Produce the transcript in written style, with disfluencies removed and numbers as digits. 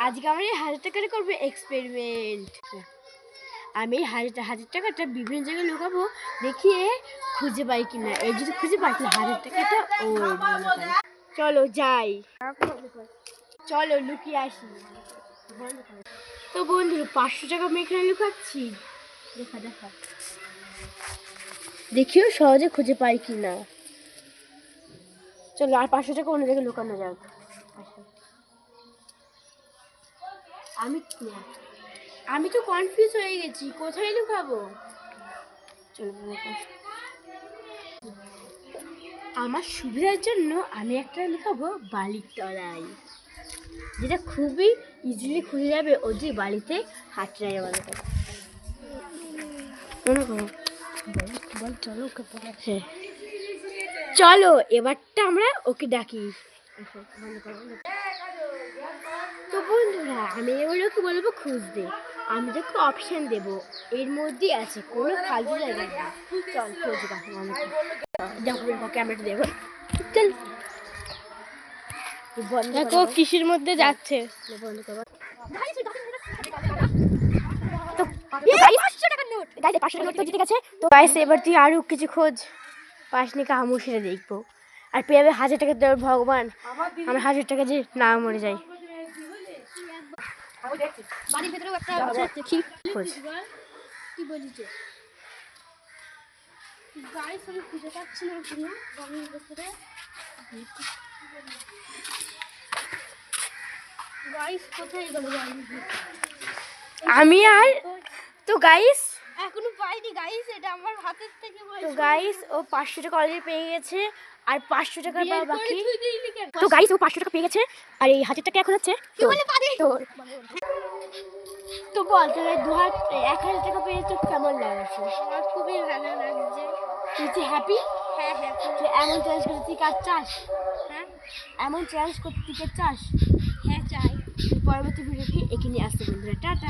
আজকে আমরা এই 1000 টাকাটা করবো এক্সপেরিমেন্ট। আমি এই 1000 টাকাটা বিভিন্ন জায়গায় লুকাবো, দেখিয়ে খুঁজে পাই কিনা। এই যদি খুঁজে পাই তাহলে 1000 টাকাটা ও চলো যাই, চলো লুকিয়ে আসি। তো বন্ধুরা 500 টাকা আমি এখানে লুকাচ্ছি, দেখা দেখিও সহজে খুঁজে পাই কিনা। চলো আর 500 টাকা অন্য জায়গায় লুকানো যাক। আমি তো কনফিউজ হয়ে গেছি, কোথায় লুকাবো। চলো আমার সুবিধার জন্য আমি একটা লুকাবো বালির তলায়, যেটা খুবই ইজিলি খুঁজে যাবে। ও যে বাড়িতে হাঁটতে যায় মনে করো, চলো ওকে বলেছে। চলো এবারটা আমরা ওকে ডাকি। তো বন্ধুরা আমি এবার ওকে বলবো খুঁজতে, আমি তোকে অপশন দেবো, এর মধ্যেই আছে, কোনো ফালতু জায়গায় না। চল খুঁজে দেখো ক্যামেরাটা দেবো। চল দেখো কিসের মধ্যে যাচ্ছে। বন্ধ করবো তো 500 টাকার নোট, গাইস 500 টাকার নোট তো জিতে গেছে। তো গাইস এবার তুই আরো কিছু খোঁজ, পাস নাকি আমু সেটা দেখবো। আর পেয়ে 1000 টাকা দেওয়ার ভগবান, আমার 1000 টাকা যে না মরে যায়। বাড়ির ভেতরেও একটা দেখি খোঁজ কি বলিস গাইস, আমি খুঁজে পাচ্ছি না কোনো বাড়ির ভেতরে। গাইস কোথায় গেল আমি আর তো গাইস এখনো পাইনি গাইস, এটা আমার হাতের থেকে। তো গাইস ও 500 টাকা অলরেডি পেয়ে গেছে, আর 500 টাকা বাকি। তো গাইস ও 500 টাকা পেয়ে গেছে, আর এই 1000 টাকা এখন হচ্ছে। তো বল তোর 1000 টাকা পেয়ে তো কেমন লাগছে? আমার খুবই ভালো লাগছে। তুই কি হ্যাপি? হ্যাঁ হ্যাপি। তুই এমন চ্যালেঞ্জ করতে কাজ চাস? হ্যাঁ এমন চ্যালেঞ্জ করতে চাস? হ্যাঁ চাই। পরবর্তী ভিডিওটি এখানে আসতে বন্ধুরা, টাটা।